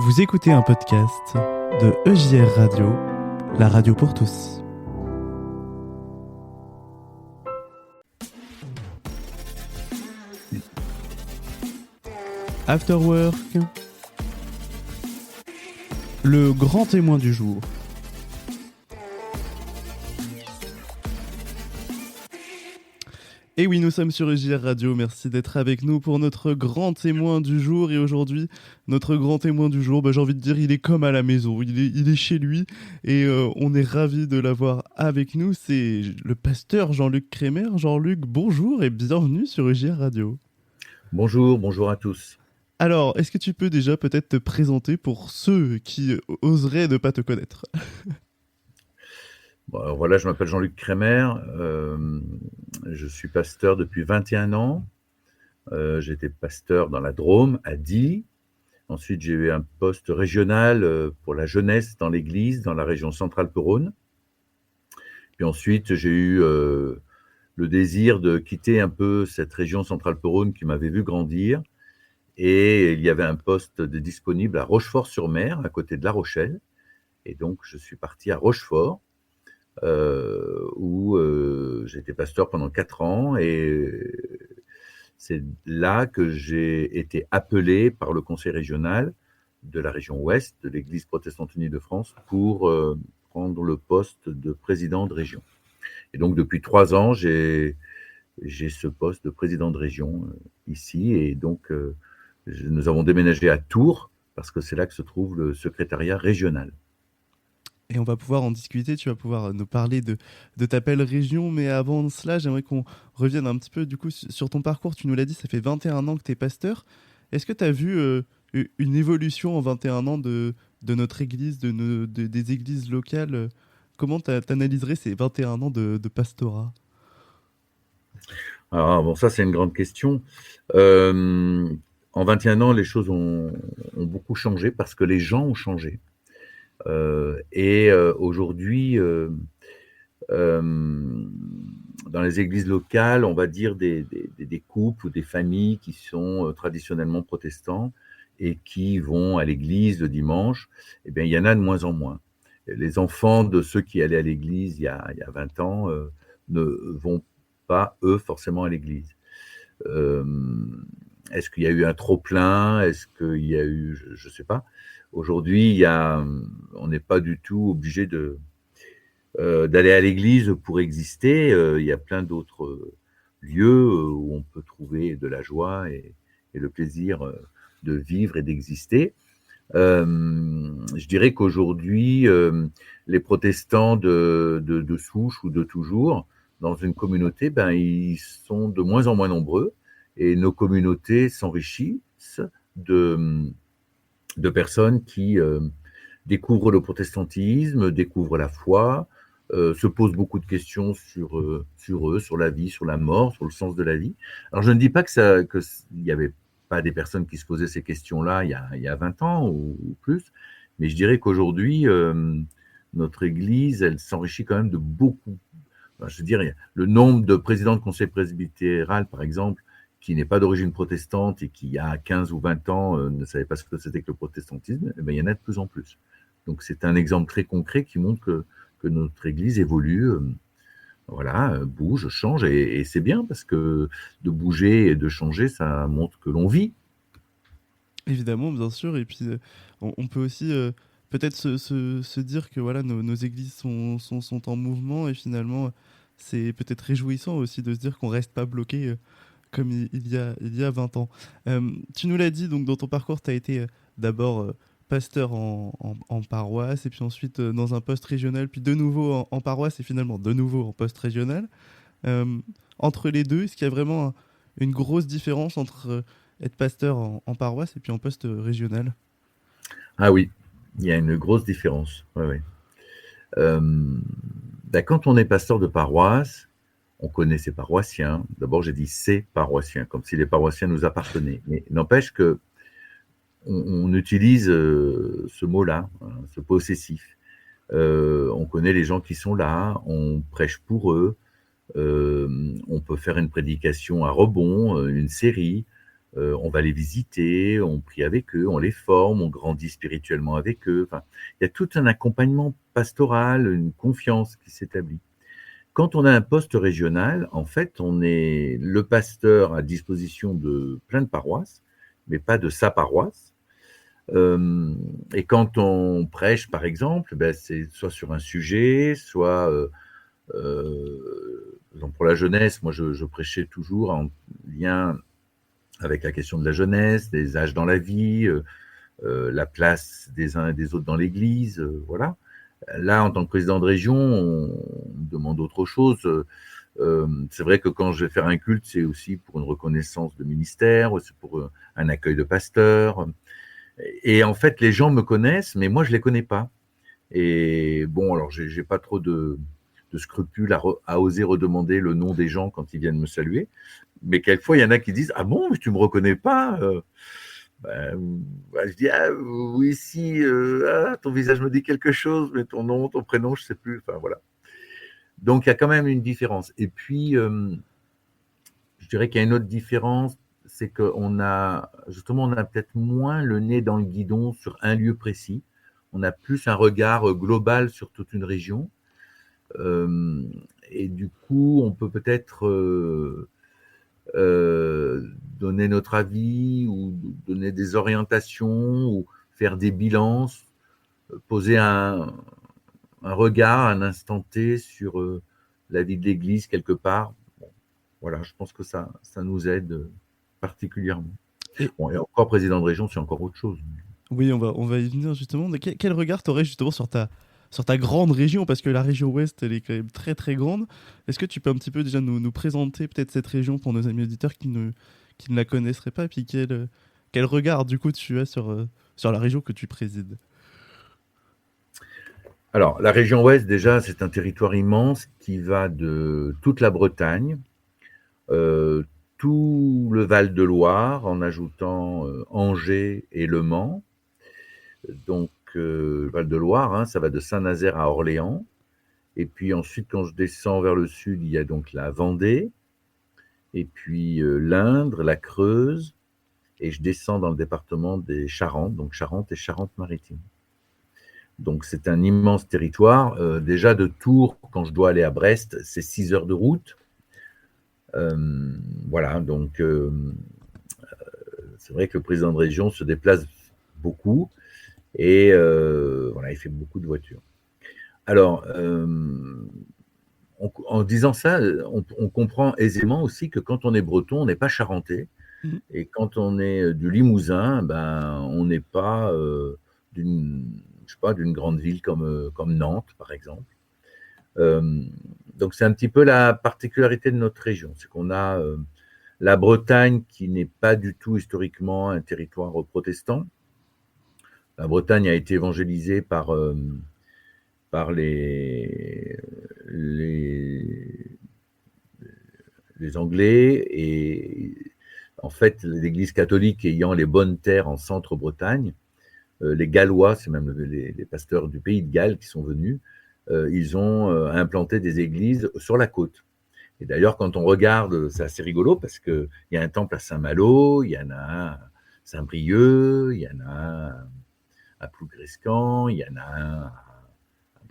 Vous écoutez un podcast de EJR Radio, la radio pour tous. After Work, le grand témoin du jour. Et oui, nous sommes sur EJR Radio, merci d'être avec nous pour notre grand témoin du jour. Et aujourd'hui, notre grand témoin du jour, j'ai envie de dire, il est comme à la maison, il est chez lui et on est ravis de l'avoir avec nous. C'est le pasteur Jean-Luc Crémer. Jean-Luc, bonjour et bienvenue sur EJR Radio. Bonjour à tous. Alors, est-ce que tu peux déjà peut-être te présenter pour ceux qui oseraient ne pas te connaître ? Bon, alors voilà, je m'appelle Jean-Luc Crémer, je suis pasteur depuis 21 ans. J'étais pasteur dans la Drôme, à Die. Ensuite, j'ai eu un poste régional pour la jeunesse dans l'église, dans la région Centrale-Rhône. Puis ensuite, j'ai eu le désir de quitter un peu cette région Centrale-Rhône qui m'avait vu grandir. Et il y avait un poste disponible à Rochefort-sur-Mer, à côté de La Rochelle. Et donc, je suis parti à Rochefort, où j'étais pasteur pendant 4 ans. Et c'est là que j'ai été appelé par le conseil régional de la région Ouest, de l'Église protestante unie de France, pour prendre le poste de président de région. Et donc, depuis 3 ans, j'ai ce poste de président de région ici. Et donc, nous avons déménagé à Tours, parce que c'est là que se trouve le secrétariat régional. Et on va pouvoir en discuter, tu vas pouvoir nous parler de ta belle région, mais avant cela, j'aimerais qu'on revienne un petit peu du coup sur ton parcours. Tu nous l'as dit, ça fait 21 ans que tu es pasteur. Est-ce que tu as vu une évolution en 21 ans de notre église, des églises locales ? Comment tu analyserais ces 21 ans de pastorat ? Alors bon, ça c'est une grande question. En 21 ans, les choses ont beaucoup changé parce que les gens ont changé. Aujourd'hui, dans les églises locales, on va dire des couples ou des familles qui sont traditionnellement protestants et qui vont à l'église le dimanche, eh bien, il y en a de moins en moins. Les enfants de ceux qui allaient à l'église il y a 20 ans ne vont pas, eux, forcément à l'église. Est-ce qu'il y a eu un trop-plein ? Est-ce qu'il y a eu... Je ne sais pas. Aujourd'hui, on n'est pas du tout obligé d'aller à l'église pour exister. Il y a plein d'autres lieux où on peut trouver de la joie et le plaisir de vivre et d'exister. Je dirais qu'aujourd'hui, les protestants de souche ou de toujours, dans une communauté, ils sont de moins en moins nombreux et nos communautés s'enrichissent de personnes qui découvrent le protestantisme, découvrent la foi, se posent beaucoup de questions sur eux, sur la vie, sur la mort, sur le sens de la vie. Alors je ne dis pas qu'il n'y avait pas des personnes qui se posaient ces questions-là il y a 20 ans ou plus, mais je dirais qu'aujourd'hui, notre Église, elle s'enrichit quand même de beaucoup. Je dirais, le nombre de présidents de conseil presbytéral, par exemple, qui n'est pas d'origine protestante et qui, il y a 15 ou 20 ans, ne savait pas ce que c'était que le protestantisme, il y en a de plus en plus. Donc c'est un exemple très concret qui montre que notre Église évolue, bouge, change, et c'est bien parce que de bouger et de changer, ça montre que l'on vit. Évidemment, bien sûr, et puis on peut aussi peut-être se dire que voilà, nos églises sont en mouvement, et finalement, c'est peut-être réjouissant aussi de se dire qu'on ne reste pas bloqué comme il y a 20 ans. Tu nous l'as dit, donc dans ton parcours, tu as été d'abord pasteur en paroisse, et puis ensuite dans un poste régional, puis de nouveau en paroisse, et finalement de nouveau en poste régional. Entre les deux, est-ce qu'il y a vraiment une grosse différence entre être pasteur en paroisse et puis en poste régional ? Ah oui, il y a une grosse différence. Ouais. Quand on est pasteur de paroisse, on connaît ses paroissiens. D'abord, j'ai dit ses paroissiens, comme si les paroissiens nous appartenaient. Mais n'empêche que on utilise ce mot-là, ce possessif. On connaît les gens qui sont là, on prêche pour eux, on peut faire une prédication à rebond, une série, On va les visiter, on prie avec eux, on les forme, on grandit spirituellement avec eux. Enfin, il y a tout un accompagnement pastoral, une confiance qui s'établit. Quand on a un poste régional, en fait, on est le pasteur à disposition de plein de paroisses, mais pas de sa paroisse. Et quand on prêche, par exemple, ben, c'est soit sur un sujet, soit pour la jeunesse, moi je prêchais toujours en lien avec la question de la jeunesse, des âges dans la vie, la place des uns et des autres dans l'Église, voilà. Là, en tant que président de région, on demande autre chose. C'est vrai que quand je vais faire un culte, c'est aussi pour une reconnaissance de ministère, c'est pour un accueil de pasteur. Et en fait, les gens me connaissent, mais moi, je les connais pas. Et bon, alors, j'ai pas trop de scrupules à oser redemander le nom des gens quand ils viennent me saluer. Mais quelquefois, il y en a qui disent: ah bon, mais tu me reconnais pas? Je dis: ah oui, si, ton visage me dit quelque chose, mais ton nom, ton prénom, je sais plus. Enfin voilà. Donc il y a quand même une différence. Et puis, je dirais qu'il y a une autre différence, c'est qu'on a justement, on a peut-être moins le nez dans le guidon sur un lieu précis. On a plus un regard global sur toute une région. Et du coup, on peut peut-être donner notre avis ou donner des orientations ou faire des bilans, poser un regard, un instant T sur la vie de l'Église quelque part. Bon, voilà, je pense que ça nous aide particulièrement. Et Bon, et encore président de région, c'est encore autre chose. oui, on va y venir justement. De quel regard tu aurais justement sur ta grande région? Parce que la région ouest, elle est quand même très très grande. Est-ce que tu peux un petit peu déjà nous présenter peut-être cette région pour nos amis auditeurs qui ne la connaisseraient pas? Et puis quel regard du coup tu as sur la région que tu présides? Alors, la région ouest, déjà, c'est un territoire immense qui va de toute la Bretagne, euh, tout le Val-de-Loire, en ajoutant Angers et Le Mans. Donc, Val-de-Loire, hein, ça va de Saint-Nazaire à Orléans. Et puis ensuite, quand je descends vers le sud, il y a donc la Vendée, et puis l'Indre, la Creuse, et je descends dans le département des Charentes, donc Charente et Charente-Maritime. Donc c'est un immense territoire. Déjà de Tours, quand je dois aller à Brest, c'est 6 heures de route. Voilà, donc c'est vrai que le président de région se déplace beaucoup et voilà, il fait beaucoup de voitures. Alors, en disant ça, on comprend aisément aussi que quand on est breton, on n'est pas charentais. Mhm. Et quand on est du Limousin, ben, on n'est pas d'une grande ville comme Nantes, par exemple. Euh, donc c'est un petit peu la particularité de notre région, c'est qu'on a la Bretagne qui n'est pas du tout historiquement un territoire protestant. La Bretagne a été évangélisée par les Anglais et en fait l'Église catholique ayant les bonnes terres en centre-Bretagne, les Gallois, c'est même les pasteurs du pays de Galles qui sont venus, ils ont implanté des églises sur la côte. Et d'ailleurs, quand on regarde, c'est assez rigolo parce qu'il y a un temple à Saint-Malo, il y en a un à Saint-Brieuc, il y en a un à Plougrescan, il y en a un à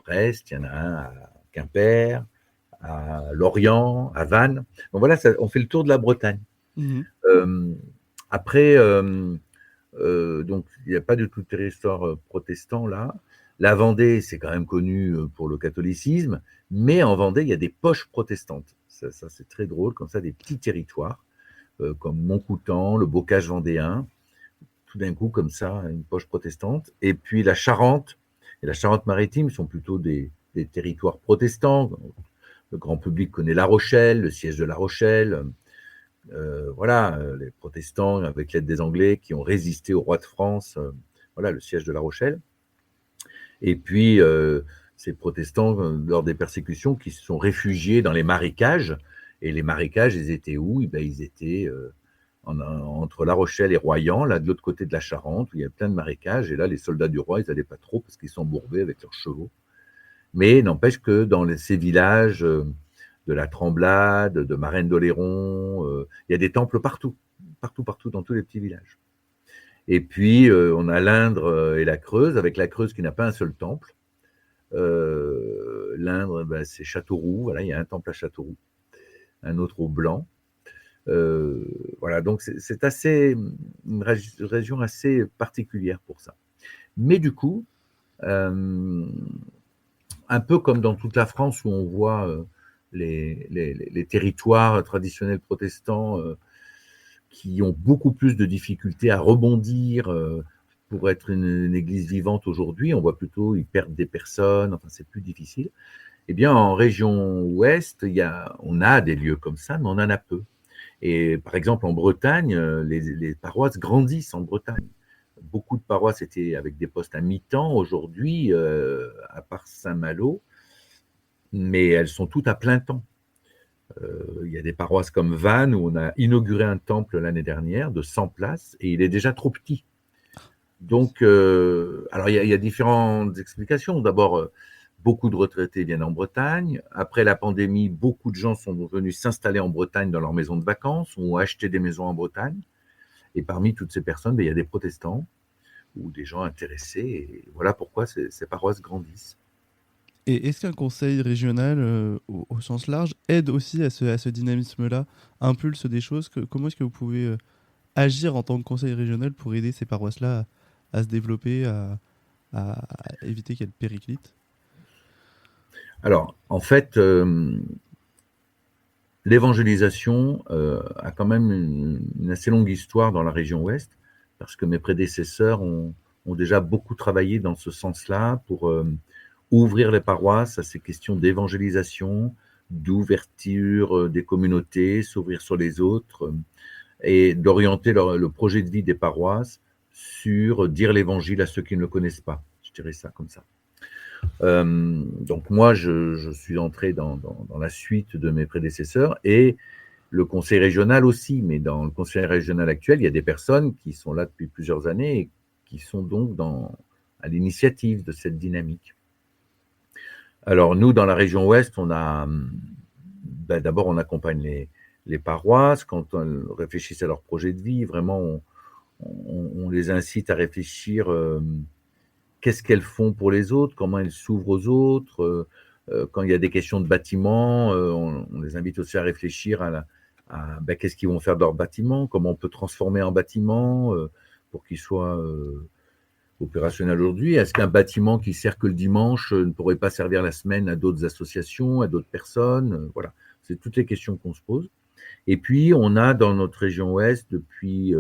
Brest, il y en a un à Quimper, à Lorient, à Vannes. Donc voilà, on fait le tour de la Bretagne. Mhm. Euh, Après, donc il n'y a pas du tout de territoire protestant là. La Vendée, c'est quand même connu pour le catholicisme, mais en Vendée, il y a des poches protestantes. Ça c'est très drôle, comme ça, des petits territoires, comme Montcoutan, le Bocage vendéen, tout d'un coup, comme ça, une poche protestante. Et puis la Charente et la Charente-Maritime sont plutôt des territoires protestants. Le grand public connaît La Rochelle, le siège de La Rochelle. Voilà, les protestants, avec l'aide des Anglais, qui ont résisté au roi de France, voilà, le siège de La Rochelle. Et puis, ces protestants, lors des persécutions, qui se sont réfugiés dans les marécages. Et les marécages, ils étaient où? Eh ben, ils étaient entre La Rochelle et Royan, là, de l'autre côté de la Charente, où il y a plein de marécages. Et là, les soldats du roi, ils n'allaient pas trop parce qu'ils sont embourbés avec leurs chevaux. Mais n'empêche que dans ces villages de la Tremblade, de Marennes d'Oléron, il y a des temples partout, partout, dans tous les petits villages. Et puis, on a l'Indre et la Creuse, avec la Creuse qui n'a pas un seul temple. L'Indre, c'est Châteauroux, voilà, il y a un temple à Châteauroux, un autre au Blanc. Voilà, donc c'est une région assez particulière pour ça. Mais du coup, un peu comme dans toute la France où on voit les territoires traditionnels protestants qui ont beaucoup plus de difficultés à rebondir pour être une église vivante aujourd'hui, on voit plutôt ils perdent des personnes, enfin c'est plus difficile. Eh bien, en région ouest, on a des lieux comme ça, mais on en a peu. Et par exemple, en Bretagne, les paroisses grandissent en Bretagne. Beaucoup de paroisses étaient avec des postes à mi-temps aujourd'hui, à part Saint-Malo, mais elles sont toutes à plein temps. Il y a des paroisses comme Vannes où on a inauguré un temple l'année dernière de 100 places et il est déjà trop petit. Donc, alors il y a différentes explications. D'abord, beaucoup de retraités viennent en Bretagne. Après la pandémie, beaucoup de gens sont venus s'installer en Bretagne dans leur maison de vacances ou ont acheté des maisons en Bretagne. Et parmi toutes ces personnes, il y a des protestants ou des gens intéressés. Et voilà pourquoi ces paroisses grandissent. Et est-ce qu'un conseil régional, au sens large, aide aussi à ce dynamisme-là, impulse des choses comment est-ce que vous pouvez agir en tant que conseil régional pour aider ces paroisses-là à se développer, à éviter qu'elles périclitent? Alors, en fait, l'évangélisation a quand même une assez longue histoire dans la région ouest, parce que mes prédécesseurs ont déjà beaucoup travaillé dans ce sens-là pour ouvrir les paroisses à ces questions d'évangélisation, d'ouverture des communautés, s'ouvrir sur les autres, et d'orienter le projet de vie des paroisses sur dire l'évangile à ceux qui ne le connaissent pas. Je dirais ça comme ça. Donc moi, je suis entré dans la suite de mes prédécesseurs et le conseil régional aussi, mais dans le conseil régional actuel, il y a des personnes qui sont là depuis plusieurs années et qui sont donc à l'initiative de cette dynamique. Alors nous, dans la région ouest, d'abord on accompagne les paroisses quand elles réfléchissent à leur projet de vie. Vraiment, on les incite à réfléchir qu'est-ce qu'elles font pour les autres, comment elles s'ouvrent aux autres. Quand il y a des questions de bâtiment, on les invite aussi à réfléchir qu'est-ce qu'ils vont faire de leur bâtiment, comment on peut transformer un bâtiment pour qu'il soit opérationnel aujourd'hui. Est-ce qu'un bâtiment qui sert que le dimanche ne pourrait pas servir la semaine à d'autres associations, à d'autres personnes? Voilà, c'est toutes les questions qu'on se pose. Et puis, on a dans notre région ouest, depuis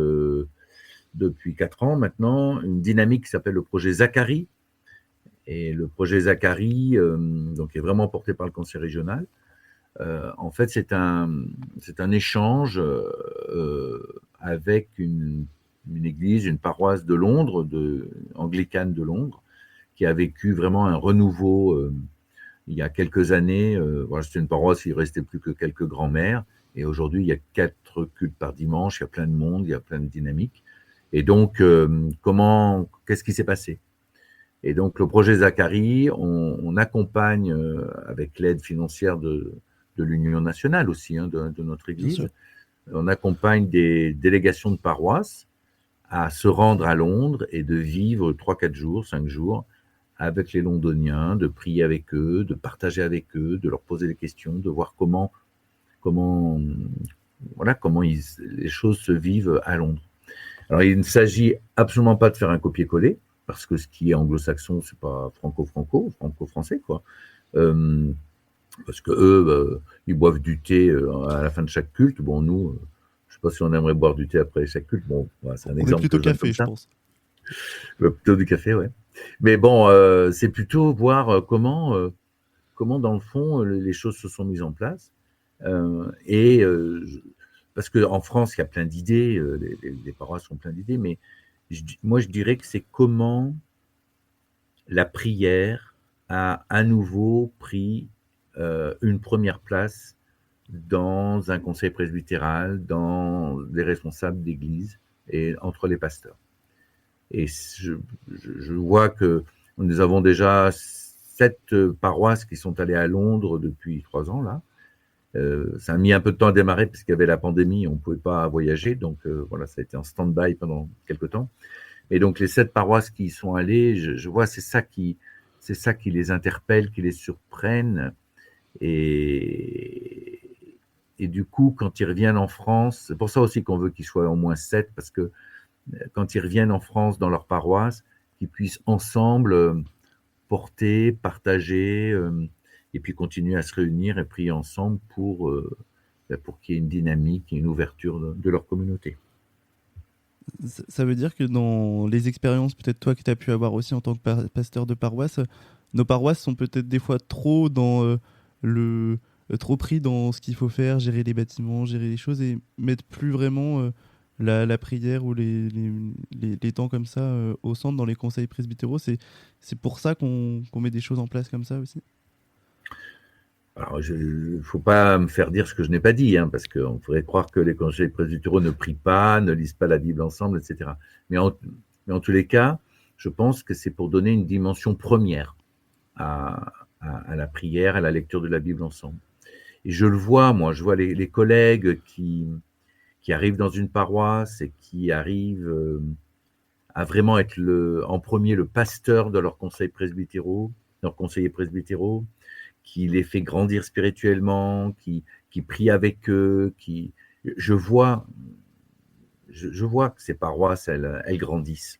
4 ans maintenant, une dynamique qui s'appelle le projet Zacharie. Et le projet Zacharie, donc, est vraiment porté par le conseil régional. En fait, c'est un échange avec une église, une paroisse de Londres, anglicane de Londres, qui a vécu vraiment un renouveau il y a quelques années. Voilà, c'était une paroisse, il ne restait plus que quelques grands-mères. Et aujourd'hui, il y a 4 cultes par dimanche, il y a plein de monde, il y a plein de dynamiques. Et donc, qu'est-ce qui s'est passé? Et donc, le projet Zacharie, on accompagne, avec l'aide financière de l'Union nationale aussi, de notre Église, on accompagne des délégations de paroisses à se rendre à Londres et de vivre 3-4 jours, 5 jours avec les Londoniens, de prier avec eux, de partager avec eux, de leur poser des questions, de voir comment les choses se vivent à Londres. Alors, il ne s'agit absolument pas de faire un copier-coller, parce que ce qui est anglo-saxon, c'est pas franco-français, quoi. Parce que eux, ils boivent du thé à la fin de chaque culte. Bon, nous, je sais pas si on aimerait boire du thé après chaque culte. Bon, voilà, c'est un exemple plutôt que je donne café, comme je ça. pense. Plutôt du café, ouais. Mais bon, c'est plutôt voir comment, dans le fond, les choses se sont mises en place. Parce qu'en France, il y a plein d'idées, les paroisses ont plein d'idées, mais moi, je dirais que c'est comment la prière a à nouveau pris une première place dans un conseil presbytéral, dans les responsables d'église et entre les pasteurs. Et je vois que nous avons déjà 7 paroisses qui sont allées à Londres depuis 3 ans, là, Ça a mis un peu de temps à démarrer parce qu'il y avait la pandémie, on ne pouvait pas voyager, donc voilà, ça a été en stand-by pendant quelques temps. Et donc les 7 paroisses qui y sont allées, je vois, c'est ça qui les interpelle, qui les surprennent. Et, et du coup, quand ils reviennent en France, c'est pour ça aussi qu'on veut qu'ils soient au moins 7, parce que quand ils reviennent en France dans leur paroisse, qu'ils puissent ensemble porter, partager, et puis continuer à se réunir et prier ensemble pour qu'il y ait une dynamique et une ouverture de leur communauté. Ça veut dire que dans les expériences, peut-être toi que tu as pu avoir aussi en tant que pasteur de paroisse, nos paroisses sont peut-être des fois trop dans le trop pris dans ce qu'il faut faire, gérer les bâtiments, gérer les choses et mettre plus vraiment la prière ou les temps comme ça au centre dans les conseils presbytéraux. C'est pour ça qu'on met des choses en place comme ça aussi. Alors, il ne faut pas me faire dire ce que je n'ai pas dit, hein, parce qu'on pourrait croire que les conseils presbytéraux ne prient pas, ne lisent pas la Bible ensemble, etc. Mais en tous les cas, je pense que c'est pour donner une dimension première à la prière, à la lecture de la Bible ensemble. Et je le vois, moi, je vois les collègues qui arrivent dans une paroisse et qui arrivent à vraiment être en premier le pasteur de leurs conseils presbytéraux, leurs conseillers presbytéraux, qui les fait grandir spirituellement, qui prie avec eux, je vois, je vois que ces paroisses, elles grandissent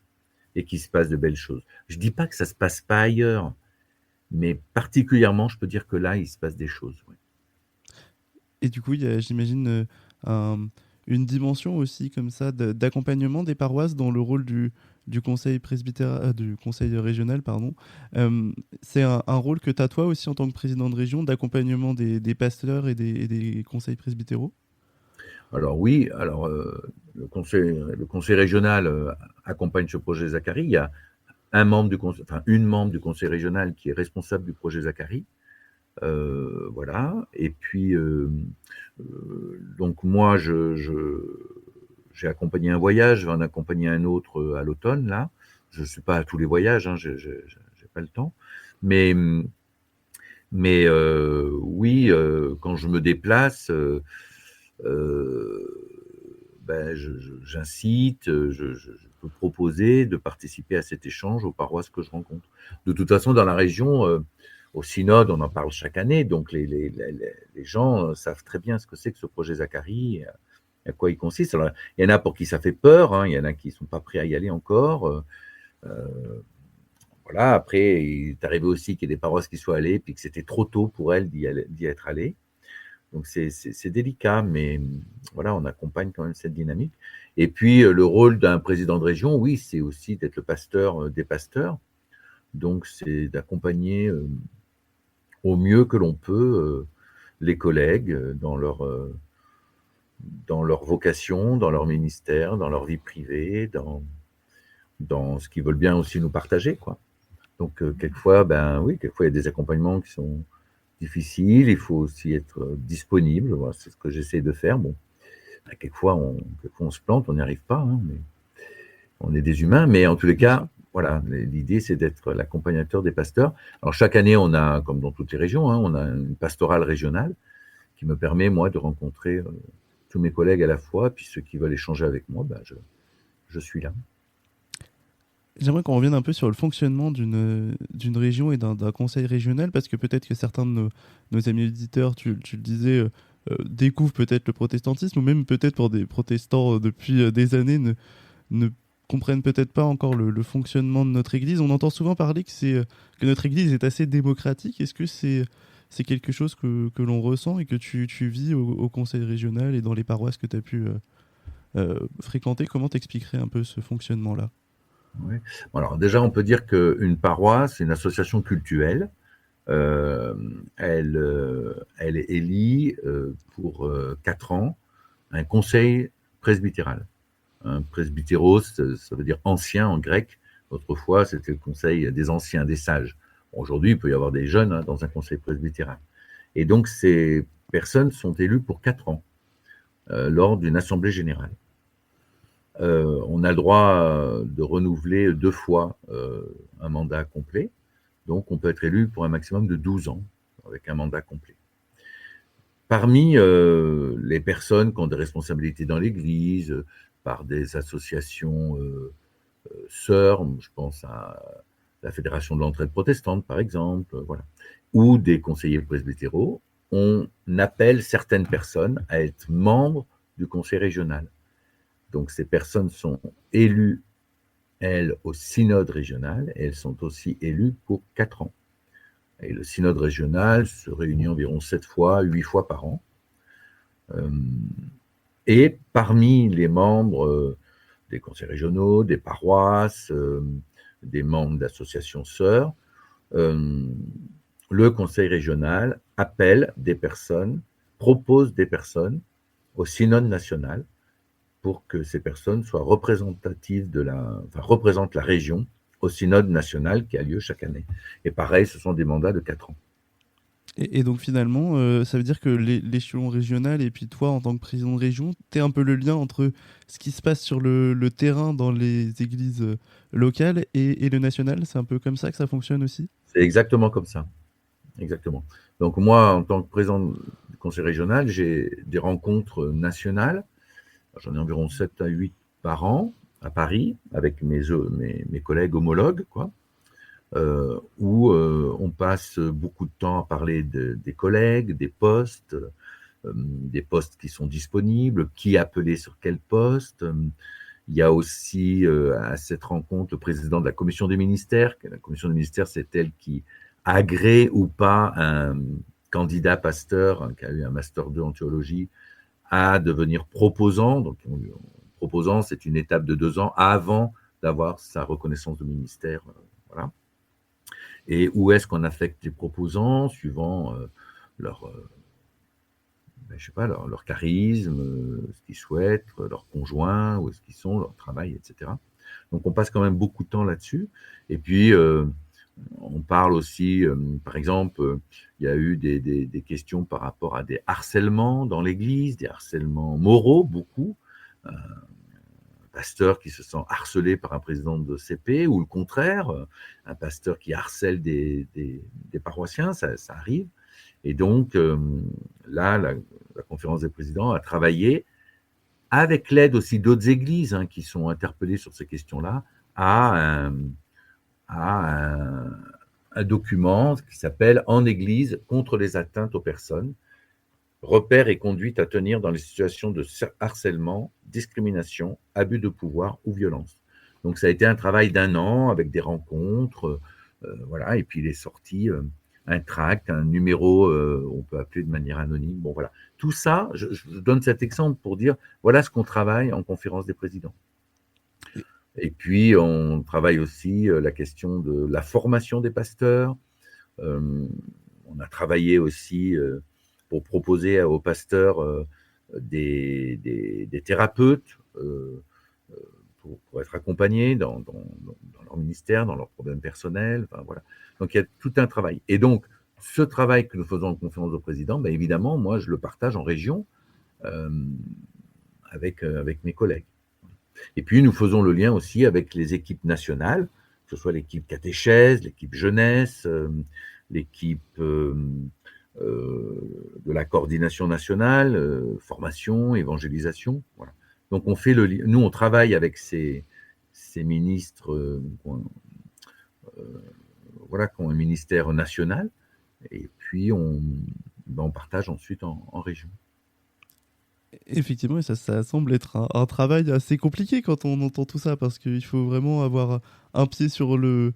et qu'il se passe de belles choses. Je dis pas que ça se passe pas ailleurs, mais particulièrement, je peux dire que là, il se passe des choses. Ouais. Et du coup, il y a, j'imagine, une dimension aussi comme ça d'accompagnement des paroisses dans le rôle du conseil du conseil régional, pardon. C'est un rôle que tu as toi aussi en tant que président de région, d'accompagnement des pasteurs et des conseils presbytéraux. Alors oui, alors le conseil régional accompagne ce projet Zacharie. Il y a une membre du conseil régional qui est responsable du projet Zacharie. Voilà. Et puis, donc moi, j'ai accompagné un voyage, je vais en accompagner un autre à l'automne, là. Je ne suis pas à tous les voyages, hein, j'ai pas le temps. Mais, oui, quand je me déplace, ben, j'incite, je peux proposer de participer à cet échange aux paroisses que je rencontre. De toute façon, dans la région, au synode, on en parle chaque année, donc les gens savent très bien ce que c'est que ce projet Zacharie, à quoi il consiste. Alors, il y en a pour qui ça fait peur, hein, il y en a qui ne sont pas prêts à y aller encore. Voilà, après, il est arrivé aussi qu'il y ait des paroisses qui soient allées, puis que c'était trop tôt pour elles d'y être allées. Donc c'est délicat, mais voilà, on accompagne quand même cette dynamique. Et puis le rôle d'un président de région, oui, c'est aussi d'être le pasteur des pasteurs. Donc c'est d'accompagner au mieux que l'on peut les collègues dans leur vocation, dans leur ministère, dans leur vie privée, dans ce qu'ils veulent bien aussi nous partager, quoi. Donc quelquefois, ben oui, quelquefois il y a des accompagnements qui sont difficiles, il faut aussi être disponible, voilà, c'est ce que j'essaie de faire. Bon, quelquefois on se plante, on n'y arrive pas, hein, mais on est des humains, mais en tous les Bien sûr. cas, voilà, l'idée c'est d'être l'accompagnateur des pasteurs. Alors chaque année, on a, comme dans toutes les régions, hein, on a une pastorale régionale qui me permet, moi, de rencontrer tous mes collègues à la fois, puis ceux qui veulent échanger avec moi, ben, je suis là. J'aimerais qu'on revienne un peu sur le fonctionnement d'une région et d'un conseil régional, parce que peut-être que certains de nos amis éditeurs, tu le disais, découvrent peut-être le protestantisme, ou même peut-être pour des protestants depuis des années, ne comprennent peut-être pas encore le fonctionnement de notre Église. On entend souvent parler que notre Église est assez démocratique. Est-ce que c'est quelque chose que l'on ressent et que tu vis au conseil régional et dans les paroisses que tu as pu fréquenter? Comment t'expliquerais un peu ce fonctionnement-là? Ouais. Bon, alors déjà, on peut dire qu'une paroisse, c'est une association cultuelle. Euh, elle élit pour 4 ans un conseil presbytéral. Un presbytéros, ça veut dire ancien en grec. Autrefois, c'était le conseil des anciens, des sages. Bon, aujourd'hui, il peut y avoir des jeunes hein, dans un conseil presbytéral. Et donc, ces personnes sont élues pour 4 ans lors d'une assemblée générale. On a le droit de renouveler 2 fois un mandat complet. Donc, on peut être élu pour un maximum de 12 ans avec un mandat complet. Parmi les personnes qui ont des responsabilités dans l'Église, par des associations sœurs, je pense à la Fédération de l'entraide protestante, par exemple, voilà, ou des conseillers presbytéraux, on appelle certaines personnes à être membres du conseil régional. Donc ces personnes sont élues, elles, au synode régional, et elles sont aussi élues pour 4 ans. Et le synode régional se réunit environ 7 fois, 8 fois par an. Et parmi les membres des conseils régionaux, des paroisses, des membres d'associations sœurs, le conseil régional appelle des personnes, propose des personnes au synode national pour que ces personnes soient représentatives représentent la région au synode national qui a lieu chaque année. Et pareil, ce sont des mandats de 4 ans. Et donc finalement, ça veut dire que l'échelon régional et puis toi, en tant que président de région, tu es un peu le lien entre ce qui se passe sur le terrain dans les églises locales et le national. C'est un peu comme ça que ça fonctionne aussi? C'est exactement comme ça. Exactement. Donc moi, en tant que président du conseil régional, j'ai des rencontres nationales. J'en ai environ 7 à 8 par an à Paris avec mes collègues homologues, quoi, où on passe beaucoup de temps à parler des collègues, des postes qui sont disponibles, qui appeler sur quel poste. Il y a aussi à cette rencontre le président de la commission des ministères. La commission des ministères, c'est elle qui agrée ou pas un candidat pasteur qui a eu un master 2 en théologie à devenir proposant. Donc, proposant, c'est une étape de 2 ans avant d'avoir sa reconnaissance de ministère. Voilà. Et où est-ce qu'on affecte les proposants suivant leur, je sais pas, leur charisme, ce qu'ils souhaitent, leur conjoint, où est-ce qu'ils sont, leur travail, etc. Donc on passe quand même beaucoup de temps là-dessus. Et puis on parle aussi, par exemple, il y a eu des questions par rapport à des harcèlements dans l'Église, des harcèlements moraux, beaucoup. Pasteur qui se sent harcelé par un président de CP, ou le contraire, un pasteur qui harcèle des paroissiens, ça arrive. Et donc, là, la conférence des présidents a travaillé, avec l'aide aussi d'autres églises qui sont interpellées sur ces questions-là, à un document qui s'appelle « En Église contre les atteintes aux personnes », repères et conduites à tenir dans les situations de harcèlement, discrimination, abus de pouvoir ou violence. Donc ça a été un travail d'1 an avec des rencontres, voilà, et puis il est sorti un tract, un numéro, on peut appeler de manière anonyme. Bon voilà, tout ça, je donne cet exemple pour dire voilà ce qu'on travaille en conférence des présidents. Et puis on travaille aussi la question de la formation des pasteurs. On a travaillé aussi pour proposer aux pasteurs des thérapeutes pour être accompagnés dans leur ministère, dans leurs problèmes personnels. Enfin, voilà. Donc il y a tout un travail. Et donc, ce travail que nous faisons en conférence de présidents, ben, évidemment, moi, je le partage en région euh, avec mes collègues. Et puis, nous faisons le lien aussi avec les équipes nationales, que ce soit l'équipe catéchèse, l'équipe jeunesse, l'équipe de la coordination nationale, formation, évangélisation. Voilà. Donc on fait nous on travaille avec ces ministres voilà, qui ont un ministère national, et puis on partage ensuite en région. Effectivement, et ça semble être un travail assez compliqué quand on entend tout ça, parce qu'il faut vraiment avoir un pied sur le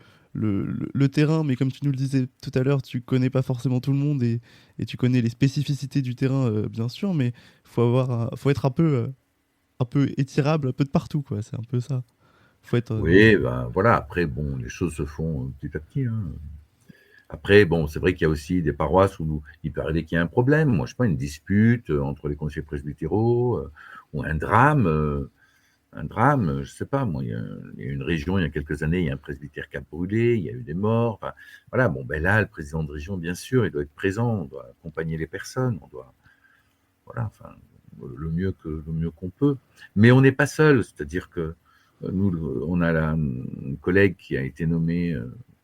terrain, mais comme tu nous le disais tout à l'heure, tu connais pas forcément tout le monde et tu connais les spécificités du terrain, bien sûr, mais faut être un peu étirable, un peu de partout, quoi. C'est un peu ça. Faut être. Oui, ben voilà, après, bon, les choses se font petit à petit. Après, bon, c'est vrai qu'il y a aussi des paroisses où il peut arriver qu'il y ait un problème. Moi, je sais pas, une dispute entre les conseillers presbytéraux, ou un drame, je sais pas, moi, il y a une région, il y a quelques années, il y a un presbytère qui a brûlé, il y a eu des morts. Enfin, voilà, bon, ben là, le président de région, bien sûr, il doit être présent, on doit accompagner les personnes, on doit, voilà, enfin, le mieux qu'on peut. Mais on n'est pas seul, c'est-à-dire que nous, on a une collègue qui a été nommée,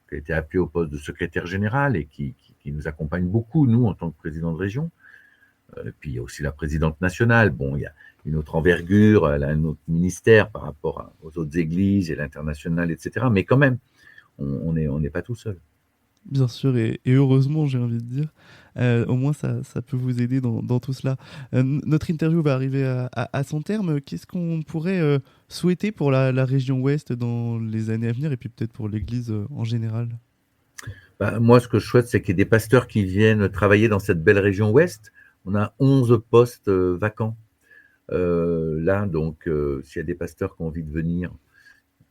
qui a été appelée au poste de secrétaire général et qui nous accompagne beaucoup, nous, en tant que président de région. Puis il y a aussi la présidente nationale. Bon, il y a une autre envergure, elle a un autre ministère par rapport aux autres églises et l'international, etc. Mais quand même, on n'est pas tout seul. Bien sûr, et heureusement, j'ai envie de dire. Au moins, ça peut vous aider dans tout cela. Notre interview va arriver à son terme. Qu'est-ce qu'on pourrait souhaiter pour la région Ouest dans les années à venir et puis peut-être pour l'Église en général? Bah, moi, ce que je souhaite, c'est qu'il y ait des pasteurs qui viennent travailler dans cette belle région ouest. On a 11 postes vacants là, donc s'il y a des pasteurs qui ont envie de venir,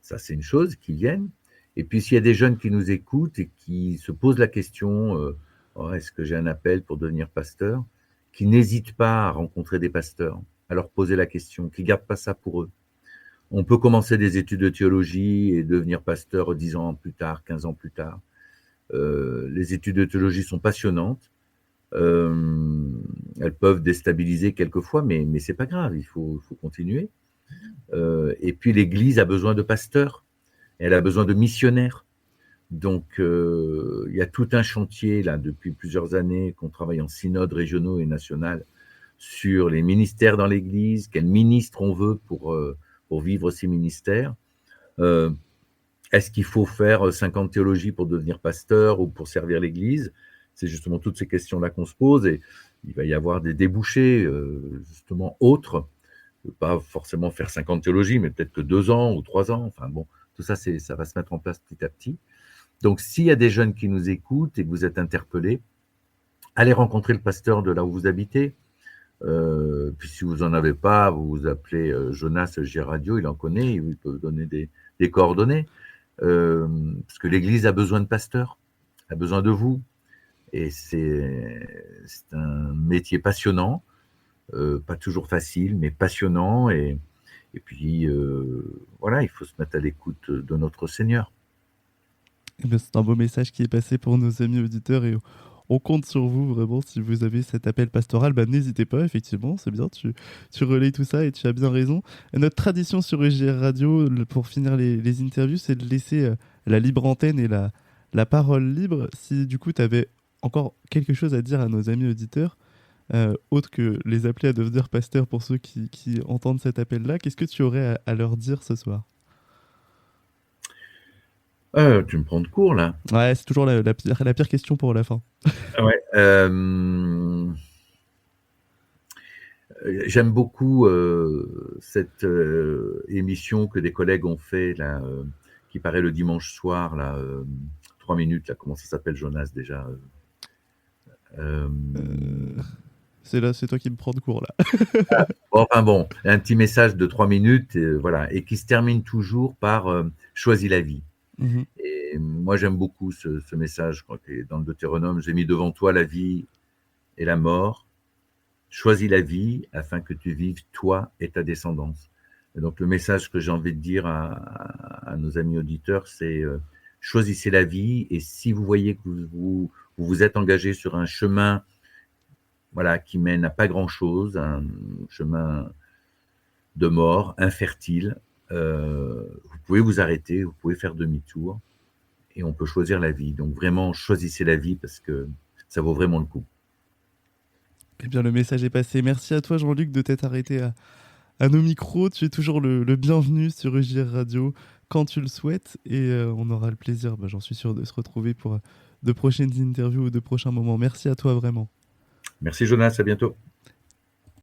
ça c'est une chose, qui viennent. Et puis s'il y a des jeunes qui nous écoutent et qui se posent la question, oh, est-ce que j'ai un appel pour devenir pasteur, qui n'hésitent pas à rencontrer des pasteurs, à leur poser la question, qui ne gardent pas ça pour eux. On peut commencer des études de théologie et devenir pasteur 10 ans plus tard, 15 ans plus tard. Les études de théologie sont passionnantes. Elles peuvent déstabiliser quelquefois, mais c'est pas grave, il faut continuer. Et puis l'Église a besoin de pasteurs, elle a besoin de missionnaires. Donc il y a tout un chantier là depuis plusieurs années qu'on travaille en synode régionaux et national sur les ministères dans l'Église, quels ministres on veut pour vivre ces ministères. Est-ce qu'il faut faire 50 théologies pour devenir pasteur ou pour servir l'Église? C'est justement toutes ces questions-là qu'on se pose et il va y avoir des débouchés justement autres. Pas forcément faire 50 théologies, mais peut-être que 2 ans ou 3 ans. Enfin bon, tout ça, ça va se mettre en place petit à petit. Donc s'il y a des jeunes qui nous écoutent et que vous êtes interpellés, allez rencontrer le pasteur de là où vous habitez. Puis si vous n'en avez pas, vous vous appelez Jonas J Radio, il en connaît, il peut vous donner des coordonnées. Parce que l'Église a besoin de pasteurs, a besoin de vous. Et c'est un métier passionnant, pas toujours facile, mais passionnant. Et puis, voilà, il faut se mettre à l'écoute de notre Seigneur. Eh bien, c'est un beau message qui est passé pour nos amis auditeurs et on compte sur vous vraiment. Si vous avez cet appel pastoral, bah, n'hésitez pas, effectivement, c'est bien, tu relayes tout ça et tu as bien raison. Et notre tradition sur UJR Radio, pour finir les interviews, c'est de laisser la libre antenne et la parole libre. Si du coup tu avais encore quelque chose à dire à nos amis auditeurs, autre que les appeler à devenir pasteurs pour ceux qui entendent cet appel-là, qu'est-ce que tu aurais à leur dire ce soir? Tu me prends de court, là. Ouais, c'est toujours la pire question pour la fin. Ouais. J'aime beaucoup cette émission que des collègues ont fait, là, qui paraît le dimanche soir, là, 3 minutes, là, comment ça s'appelle, Jonas, déjà Euh, c'est toi qui me prends de court là. Enfin bon, un petit message de 3 minutes, voilà, et qui se termine toujours par choisis la vie. Mhm. Et moi, j'aime beaucoup ce message, je crois que dans le Deutéronome, j'ai mis devant toi la vie et la mort. Choisis la vie afin que tu vives, toi et ta descendance. Et donc, le message que j'ai envie de dire à nos amis auditeurs, c'est choisissez la vie. Et si vous voyez que vous êtes engagé sur un chemin, voilà, qui mène à pas grand-chose, un chemin de mort, infertile, vous pouvez vous arrêter, vous pouvez faire demi-tour et on peut choisir la vie. Donc vraiment, choisissez la vie parce que ça vaut vraiment le coup. Eh bien, le message est passé. Merci à toi, Jean-Luc, de t'être arrêté à nos micros. Tu es toujours le bienvenu sur UJR Radio quand tu le souhaites. Et on aura le plaisir, j'en suis sûr, de se retrouver pour de prochaines interviews ou de prochains moments. Merci à toi, vraiment. Merci Jonas, à bientôt.